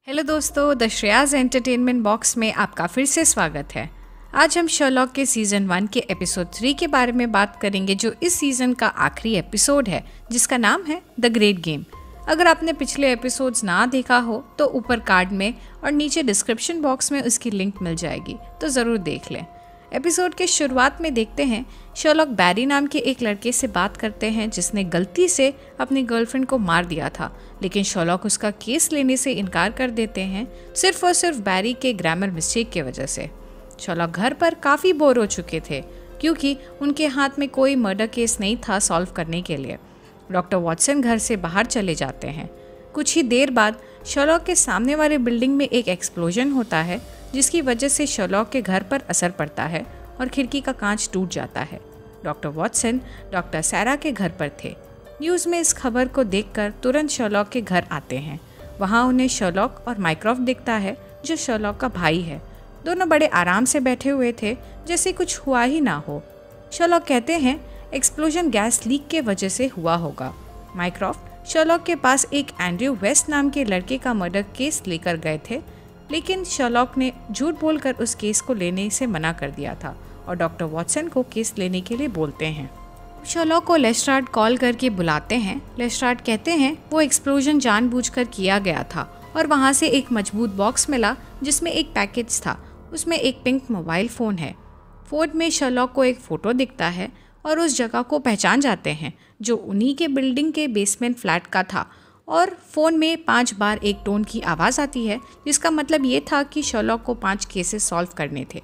Hello दोस्तों, the Shreya's entertainment box में आपका फिर से स्वागत है। आज हम शर्लॉक के सीज़न 1 के एपिसोड 3 के बारे में बात करेंगे, जो इस सीज़न का आखिरी एपिसोड है, जिसका नाम है द ग्रेट गेम। अगर आपने पिछले एपिसोड्स ना देखा हो तो ऊपर कार्ड में और नीचे डिस्क्रिप्शन बॉक्स में उसकी लिंक मिल जाएगी, तो ज़रूर देख लें। एपिसोड के शुरुआत में देखते हैं शर्लॉक बैरी नाम के एक लड़के से बात करते हैं जिसने गलती से अपनी गर्लफ्रेंड को मार दिया था, लेकिन शर्लॉक उसका केस लेने से इनकार कर देते हैं सिर्फ और सिर्फ बैरी के ग्रामर मिस्टेक की वजह से। शर्लॉक घर पर काफ़ी बोर हो चुके थे क्योंकि उनके हाथ में कोई मर्डर केस नहीं था सॉल्व करने के लिए। डॉक्टर वॉटसन घर से बाहर चले जाते हैं। कुछ ही देर बाद शर्लॉक के सामने वाले बिल्डिंग में एक एक्सप्लोजन होता है, जिसकी वजह से शर्लॉक के घर पर असर पड़ता है और खिड़की का कांच टूट जाता है। डॉक्टर वॉटसन डॉक्टर सैरा के घर पर थे। न्यूज़ में इस खबर को देखकर तुरंत शर्लॉक के घर आते हैं। वहाँ उन्हें शर्लॉक और माइक्रॉफ्ट दिखता है, जो शर्लॉक का भाई है। दोनों बड़े आराम से बैठे हुए थे, जैसे कुछ हुआ ही ना हो। शर्लॉक कहते हैं एक्सप्लोजन गैस लीक के वजह से हुआ होगा। माइक्रॉफ्ट शर्लॉक के पास एक एंड्रयू वेस्ट नाम के लड़के का मर्डर केस लेकर गए थे, लेकिन शर्लॉक ने झूठ बोलकर उस केस को लेने से मना कर दिया था और डॉक्टर वॉटसन को केस लेने के लिए बोलते हैं। शर्लॉक को लेस्ट्राड कॉल करके बुलाते हैं। लेस्ट्राड कहते हैं वो एक्सप्लोजन जानबूझकर किया गया था और वहाँ से एक मजबूत बॉक्स मिला जिसमें एक पैकेज था। उसमें एक पिंक मोबाइल फ़ोन है। फ़ोन में शर्लॉक को एक फ़ोटो दिखता है और उस जगह को पहचान जाते हैं, जो उन्हीं के बिल्डिंग के बेसमेंट फ्लैट का था। और फ़ोन में 5 बार एक टोन की आवाज़ आती है, जिसका मतलब ये था कि शर्लॉक को 5 केसेस सॉल्व करने थे।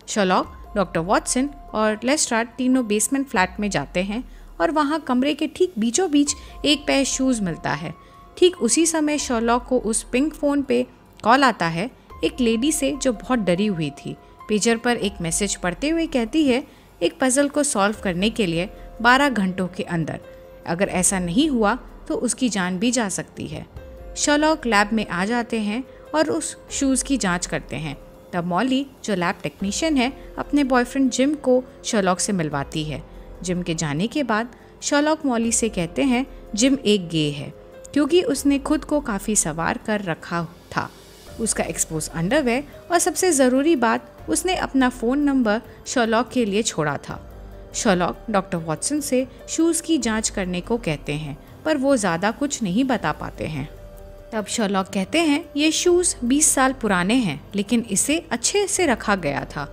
शर्लॉक, डॉक्टर वॉटसन और लेस्ट्राड तीनों बेसमेंट फ्लैट में जाते हैं और वहाँ कमरे के ठीक बीचों बीच एक पेयर शूज़ मिलता है। ठीक उसी समय शर्लॉक को उस पिंक फ़ोन पे कॉल आता है एक लेडी से, जो बहुत डरी हुई थी। पेजर पर एक मैसेज पढ़ते हुए कहती है एक पज़ल को सॉल्व करने के लिए 12 घंटों के अंदर, अगर ऐसा नहीं हुआ तो उसकी जान भी जा सकती है। शर्लॉक लैब में आ जाते हैं और उस शूज़ की जांच करते हैं। तब मॉली, जो लैब टेक्नीशियन है, अपने बॉयफ्रेंड जिम को शर्लॉक से मिलवाती है। जिम के जाने के बाद शर्लॉक मॉली से कहते हैं जिम एक गे है, क्योंकि उसने खुद को काफ़ी सवार कर रखा था। उसका एक्सपोज अंडरवेयर और सबसे ज़रूरी बात, उसने अपना फ़ोन नंबर शर्लॉक के लिए छोड़ा था। शर्लॉक डॉक्टर वॉटसन से शूज़ की जांच करने को कहते हैं, पर वो ज़्यादा कुछ नहीं बता पाते हैं। तब शर्लॉक कहते हैं ये शूज़ 20 साल पुराने हैं, लेकिन इसे अच्छे से रखा गया था।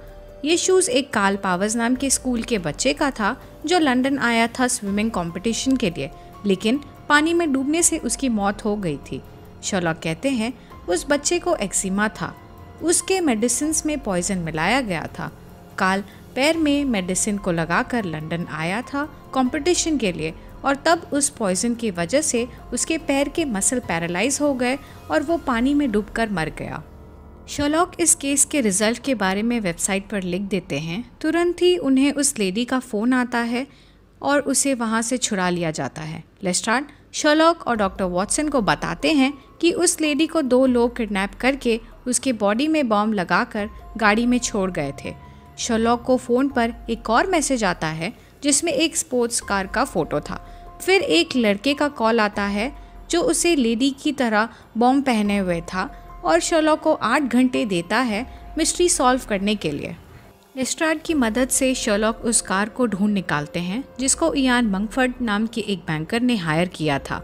ये शूज़ एक कार्ल पावर्स नाम के स्कूल के बच्चे का था, जो लंदन आया था स्विमिंग कंपटीशन के लिए, लेकिन पानी में डूबने से उसकी मौत हो गई थी। शर्लॉक कहते हैं उस बच्चे को एक्जिमा था, उसके मेडिसिन में पॉइजन मिलाया गया था। कार्ल पैर में मेडिसिन को लगाकर लंदन आया था कंपटीशन के लिए, और तब उस पॉइजन की वजह से उसके पैर के मसल पैरालाइज हो गए और वो पानी में डूबकर मर गया। शर्लॉक इस केस के रिजल्ट के बारे में वेबसाइट पर लिख देते हैं। तुरंत ही उन्हें उस लेडी का फ़ोन आता है और उसे वहाँ से छुड़ा लिया जाता है। लेस्ट्राड शर्लॉक और डॉक्टर वॉटसन को बताते हैं कि उस लेडी को 2 लोग किडनैप करके उसके बॉडी में बॉम्ब लगाकर गाड़ी में छोड़ गए थे। शर्लॉक को फ़ोन पर एक और मैसेज आता है जिसमें एक स्पोर्ट्स कार का फ़ोटो था। फिर एक लड़के का कॉल आता है जो उसे लेडी की तरह बॉम्ब पहने हुए था और शर्लॉक को 8 घंटे देता है मिस्ट्री सॉल्व करने के लिए। लेस्ट्राड की मदद से शर्लॉक उस कार को ढूंढ निकालते हैं, जिसको इयान मंगफर्ड नाम के एक बैंकर ने हायर किया था।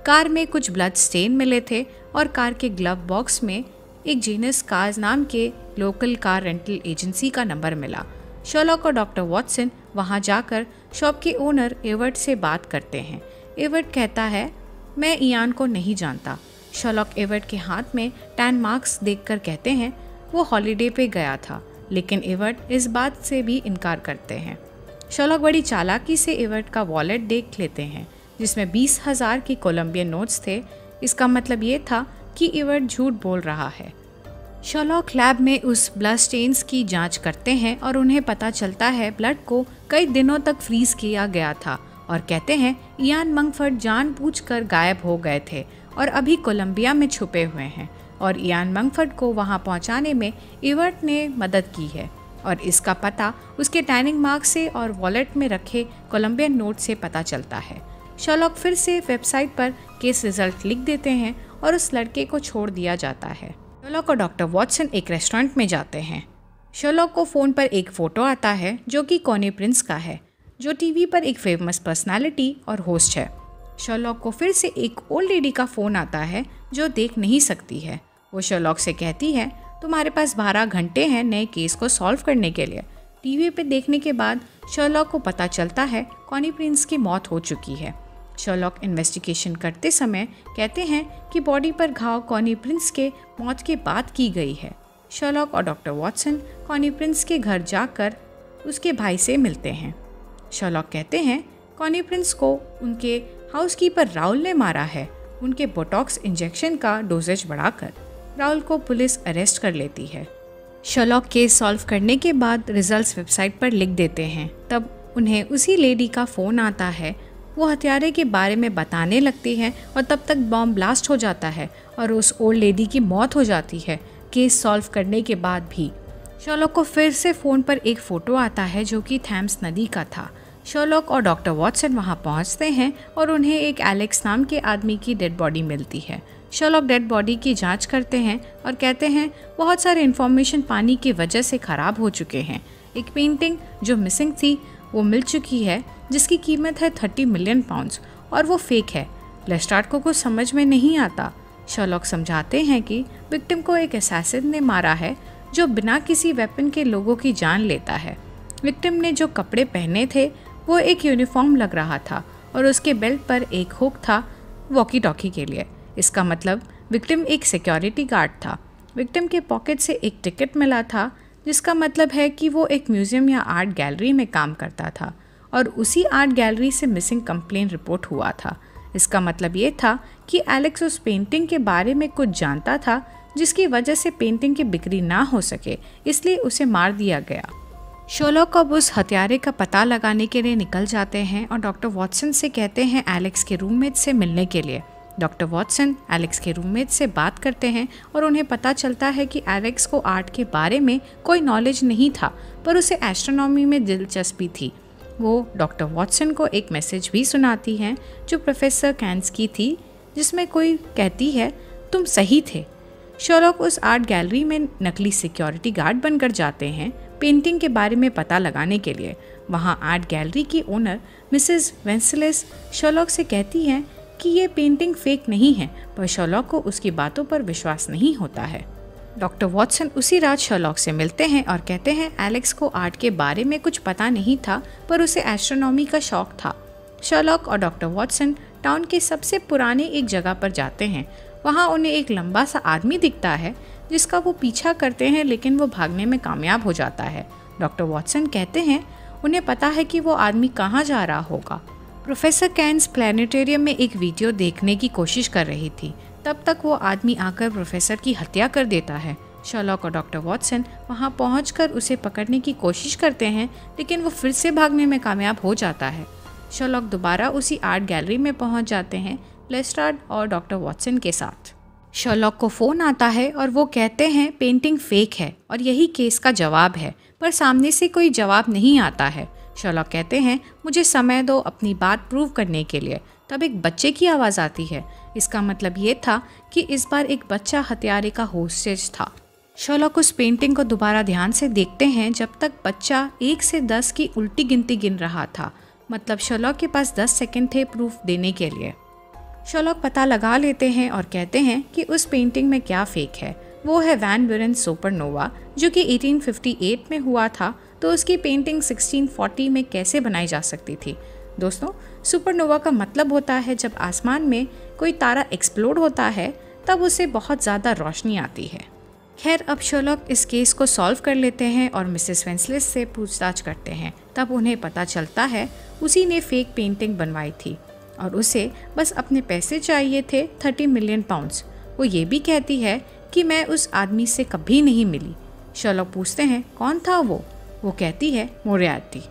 कार में कुछ ब्लड स्टेन मिले थे और कार के ग्लव बॉक्स में एक जीनस कार्स नाम के लोकल कार रेंटल एजेंसी का नंबर मिला। शर्लॉक और डॉक्टर वॉटसन वहां जाकर शॉप के ओनर एवर्ट से बात करते हैं। एवर्ट कहता है मैं इयान को नहीं जानता। शर्लॉक एवर्ट के हाथ में टैन मार्क्स देखकर कहते हैं वो हॉलिडे पे गया था, लेकिन एवर्ट इस बात से भी इनकार करते हैं। शर्लॉक बड़ी चालाकी से एवर्ट का वॉलेट देख लेते हैं, जिसमें 20,000 की कोलंबियन नोट्स थे। इसका मतलब ये था कि एवर्ट झूठ बोल रहा है। शर्लॉक लैब में उस ब्लड स्टेन्स की जांच करते हैं और उन्हें पता चलता है ब्लड को कई दिनों तक फ्रीज किया गया था, और कहते हैं इयान मंगफर्ड जानबूझकर गायब हो गए थे और अभी कोलंबिया में छुपे हुए हैं, और इयान मंगफर्ड को वहां पहुंचाने में एवर्ट ने मदद की है। और इसका पता उसके टैनिंग मार्क से और वॉलेट में रखे कोलंबियन नोट से पता चलता है। शर्लॉक फिर से वेबसाइट पर केस रिजल्ट लिख देते हैं और उस लड़के को छोड़ दिया जाता है। शर्लॉक और डॉक्टर वॉटसन एक रेस्टोरेंट में जाते हैं। शर्लॉक को फ़ोन पर एक फ़ोटो आता है जो कि कॉनी प्रिंस का है, जो टीवी पर एक फेमस पर्सनालिटी और होस्ट है। शर्लॉक को फिर से एक ओल्ड लेडी का फ़ोन आता है जो देख नहीं सकती है। वो शर्लॉक से कहती है, तुम्हारे पास 12 घंटे हैं नए केस को सॉल्व करने के लिए। टीवी पे देखने के बाद शर्लॉक को पता चलता है कॉनी प्रिंस की मौत हो चुकी है। शर्लॉक इन्वेस्टिगेशन करते समय कहते हैं कि बॉडी पर घाव कॉनी प्रिंस के मौत के बाद की गई है। शर्लॉक और डॉक्टर वॉटसन कॉनी प्रिंस के घर जाकर उसके भाई से मिलते हैं। शर्लॉक कहते हैं कॉनी प्रिंस को उनके हाउसकीपर राहुल ने मारा है, उनके बोटॉक्स इंजेक्शन का डोजेज बढ़ाकर। राहुल को पुलिस अरेस्ट कर लेती है। शर्लॉक केस सॉल्व करने के बाद रिजल्ट्स वेबसाइट पर लिख देते हैं। तब उन्हें उसी लेडी का फ़ोन आता है। वो हत्यारे के बारे में बताने लगती है और तब तक बॉम्ब ब्लास्ट हो जाता है और उस ओल्ड लेडी की मौत हो जाती है। केस सॉल्व करने के बाद भी शर्लॉक को फिर से फ़ोन पर एक फ़ोटो आता है जो कि थैम्स नदी का था। शर्लॉक और डॉक्टर वॉटसन वहां पहुंचते हैं और उन्हें एक एलेक्स नाम के आदमी की डेड बॉडी मिलती है। शर्लॉक डेड बॉडी की जांच करते हैं और कहते हैं बहुत सारे इन्फॉर्मेशन पानी की वजह से ख़राब हो चुके हैं। एक पेंटिंग जो मिसिंग थी वो मिल चुकी है, जिसकी कीमत है 30 मिलियन पाउंड्स, और वो फेक है। लेस्ट्राड को कुछ समझ में नहीं आता। शर्लॉक समझाते हैं कि विक्टिम को एक असैसिन ने मारा है जो बिना किसी वेपन के लोगों की जान लेता है। विक्टिम ने जो कपड़े पहने थे वो एक यूनिफॉर्म लग रहा था और उसके बेल्ट पर एक हुक था वॉकी टॉकी के लिए। इसका मतलब विक्टिम एक सिक्योरिटी गार्ड था। विक्टिम के पॉकेट से एक टिकट मिला था, जिसका मतलब है कि वो एक म्यूज़ियम या आर्ट गैलरी में काम करता था और उसी आर्ट गैलरी से मिसिंग कंप्लेन रिपोर्ट हुआ था। इसका मतलब ये था कि एलेक्स उस पेंटिंग के बारे में कुछ जानता था, जिसकी वजह से पेंटिंग की बिक्री ना हो सके, इसलिए उसे मार दिया गया। शर्लॉक अब उस हत्यारे का पता लगाने के लिए निकल जाते हैं और डॉक्टर वॉटसन से कहते हैं एलेक्स के रूममेट से मिलने के लिए। डॉक्टर वॉटसन एलेक्स के रूममेट से बात करते हैं और उन्हें पता चलता है कि एलेक्स को आर्ट के बारे में कोई नॉलेज नहीं था, पर उसे एस्ट्रोनॉमी में दिलचस्पी थी। वो डॉक्टर वॉटसन को एक मैसेज भी सुनाती हैं जो प्रोफेसर कैन्स की थी, जिसमें कोई कहती है तुम सही थे। शर्लॉक उस आर्ट गैलरी में नकली सिक्योरिटी गार्ड बनकर जाते हैं पेंटिंग के बारे में पता लगाने के लिए। वहाँ आर्ट गैलरी की ओनर मिसेस वेंसलेस शर्लॉक से कहती हैं कि ये पेंटिंग फेक नहीं है, पर शर्लॉक को उसकी बातों पर विश्वास नहीं होता है। डॉक्टर वॉटसन उसी रात शर्लॉक से मिलते हैं और कहते हैं एलेक्स को आर्ट के बारे में कुछ पता नहीं था, पर उसे एस्ट्रोनॉमी का शौक था। शर्लॉक और डॉक्टर वॉटसन टाउन के सबसे पुराने एक जगह पर जाते हैं। वहाँ उन्हें एक लंबा सा आदमी दिखता है जिसका वो पीछा करते हैं, लेकिन वो भागने में कामयाब हो जाता है। डॉक्टर वॉटसन कहते हैं उन्हें पता है कि वो आदमी कहाँ जा रहा होगा। प्रोफेसर कैन्स प्लानिटेरियम में एक वीडियो देखने की कोशिश कर रही थी। तब तक वो आदमी आकर प्रोफेसर की हत्या कर देता है। शर्लॉक और डॉक्टर वॉटसन वहाँ पहुँचकर उसे पकड़ने की कोशिश करते हैं, लेकिन वो फिर से भागने में कामयाब हो जाता है। शर्लॉक दोबारा उसी आर्ट गैलरी में पहुँच जाते हैं लेस्ट्राड और डॉक्टर वॉटसन के साथ। शर्लॉक को फ़ोन आता है और वो कहते हैं पेंटिंग फेक है और यही केस का जवाब है, पर सामने से कोई जवाब नहीं आता है। शर्लॉक कहते हैं मुझे समय दो अपनी बात प्रूव करने के लिए। तब एक बच्चे की आवाज़ आती है। इसका मतलब ये था कि इस बार एक बच्चा हत्यारे का होस्टेज था। शर्लॉक उस पेंटिंग को दोबारा ध्यान से देखते हैं जब तक बच्चा 1 से 10 की उल्टी गिनती गिन रहा था। मतलब शर्लॉक के पास 10 सेकंड थे प्रूफ देने के लिए। शर्लॉक पता लगा लेते हैं और कहते हैं कि उस पेंटिंग में क्या फेक है। वो है वैन ब्यूरेन सुपरनोवा, जो कि 1858 में हुआ था, तो उसकी पेंटिंग 1640 में कैसे बनाई जा सकती थी। दोस्तों, सुपरनोवा का मतलब होता है जब आसमान में कोई तारा एक्सप्लोड होता है तब उसे बहुत ज़्यादा रोशनी आती है। खैर, अब शर्लॉक इस केस को सॉल्व कर लेते हैं और मिसेस वेंसलेस से पूछताछ करते हैं। तब उन्हें पता चलता है उसी ने फेक पेंटिंग बनवाई थी और उसे बस अपने पैसे चाहिए थे 30 मिलियन पाउंड्स। वो ये भी कहती है कि मैं उस आदमी से कभी नहीं मिली। शर्लॉक पूछते हैं कौन था वो कहती है मोरियार्टी।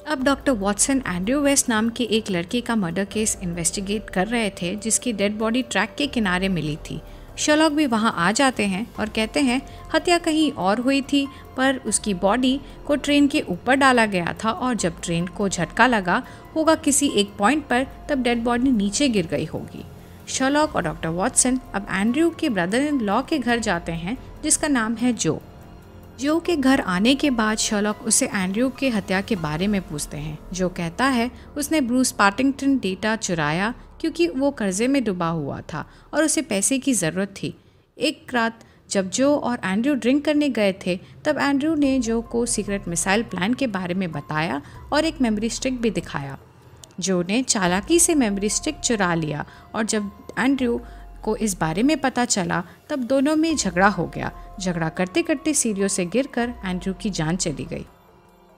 अब डॉक्टर वॉटसन एंड्रयू वेस्ट नाम के एक लड़के का मर्डर केस इन्वेस्टिगेट कर रहे थे जिसकी डेड बॉडी ट्रैक के किनारे मिली थी। शर्लॉक भी वहां आ जाते हैं और कहते हैं हत्या कहीं और हुई थी, पर उसकी बॉडी को ट्रेन के ऊपर डाला गया था और जब ट्रेन को झटका लगा होगा किसी एक पॉइंट पर, तब डेड बॉडी नीचे गिर गई होगी। शर्लॉक और डॉक्टर वॉटसन अब एंड्रयू के ब्रदर इन लॉ के घर जाते हैं जिसका नाम है जो के घर आने के बाद शर्लॉक उसे एंड्रयू के हत्या के बारे में पूछते हैं। जो कहता है उसने ब्रूस पार्टिंगटन डेटा चुराया क्योंकि वो कर्जे में डूबा हुआ था और उसे पैसे की ज़रूरत थी। एक रात जब जो और एंड्रयू ड्रिंक करने गए थे तब एंड्रयू ने जो को सीक्रेट मिसाइल प्लान के बारे में बताया और एक मेमोरी स्टिक भी दिखाया। जो ने चालाकी से मेमोरी स्टिक चुरा लिया और जब एंड्रयू को इस बारे में पता चला तब दोनों में झगड़ा हो गया। झगड़ा करते करते सीढ़ियों से गिरकर एंड्रयू की जान चली गई।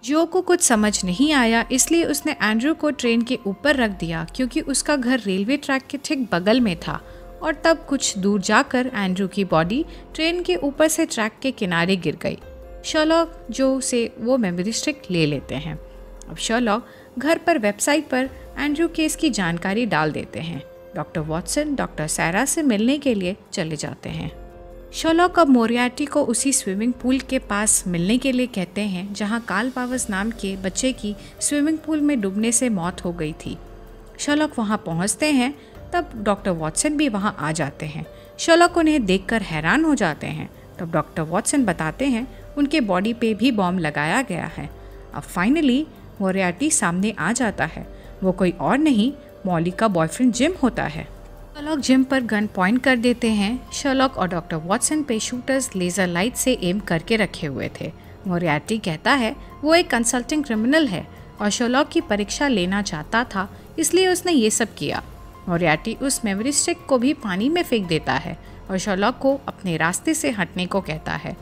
जो को कुछ समझ नहीं आया इसलिए उसने एंड्रयू को ट्रेन के ऊपर रख दिया क्योंकि उसका घर रेलवे ट्रैक के ठीक बगल में था। और तब कुछ दूर जाकर एंड्रयू की बॉडी ट्रेन के ऊपर से ट्रैक के किनारे गिर गई। शर्लॉक जो से वो मेमोरी स्टिक ले लेते हैं। अब शर्लॉक घर पर वेबसाइट पर एंड्रयू केस की जानकारी डाल देते हैं। डॉक्टर वॉटसन डॉक्टर सैरा से मिलने के लिए चले जाते हैं। शर्लॉक अब मोरियार्टी को उसी स्विमिंग पूल के पास मिलने के लिए कहते हैं जहां कार्ल पावर्स नाम के बच्चे की स्विमिंग पूल में डूबने से मौत हो गई थी। शर्लॉक वहां पहुंचते हैं तब डॉक्टर वॉटसन भी वहां आ जाते हैं। शर्लॉक उन्हें देखकर हैरान हो जाते हैं। तब डॉक्टर वॉटसन बताते हैं उनके बॉडी पे भी बॉम्ब लगाया गया है। अब फाइनली मोरियार्टी सामने आ जाता है। वो कोई और नहीं मॉली का बॉयफ्रेंड जिम होता है। शर्लॉक जिम पर गन पॉइंट कर देते हैं। शर्लॉक और डॉक्टर वॉटसन पे शूटर्स लेज़र लाइट से एम करके रखे हुए थे। मोरियार्टी कहता है वो एक कंसल्टिंग क्रिमिनल है और शर्लॉक की परीक्षा लेना चाहता था इसलिए उसने ये सब किया। मोरियार्टी उस मेमोरी स्टिक को भी पानी में फेंक देता है और शर्लॉक को अपने रास्ते से हटने को कहता है।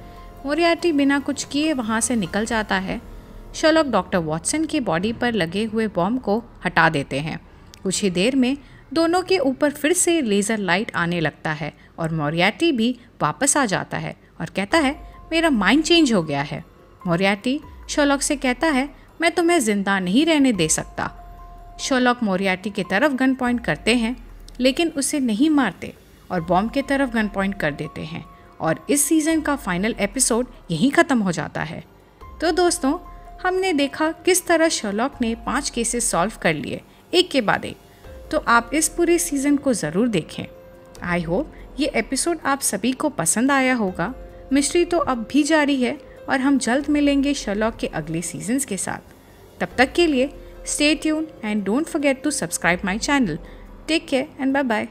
मोरियार्टी बिना कुछ किए वहाँ से निकल जाता है। शर्लॉक डॉक्टर वॉटसन की बॉडी पर लगे हुए बॉम्ब को हटा देते हैं। कुछ ही देर में दोनों के ऊपर फिर से लेज़र लाइट आने लगता है और मोरियार्टी भी वापस आ जाता है और कहता है मेरा माइंड चेंज हो गया है। मोरियार्टी शर्लॉक से कहता है मैं तुम्हें ज़िंदा नहीं रहने दे सकता। शर्लॉक मोरियार्टी की तरफ गन पॉइंट करते हैं लेकिन उसे नहीं मारते और बॉम्ब की तरफ गन पॉइंट कर देते हैं और इस सीज़न का फाइनल एपिसोड यहीं ख़त्म हो जाता है। तो दोस्तों हमने देखा किस तरह शर्लॉक ने 5 केसेस सॉल्व कर लिए एक के बाद एक। तो आप इस पूरे सीज़न को ज़रूर देखें। आई होप ये एपिसोड आप सभी को पसंद आया होगा। मिस्ट्री तो अब भी जारी है और हम जल्द मिलेंगे शर्लॉक के अगले सीजन्स के साथ। तब तक के लिए stay tuned and don't forget to subscribe my channel. Take care and bye bye.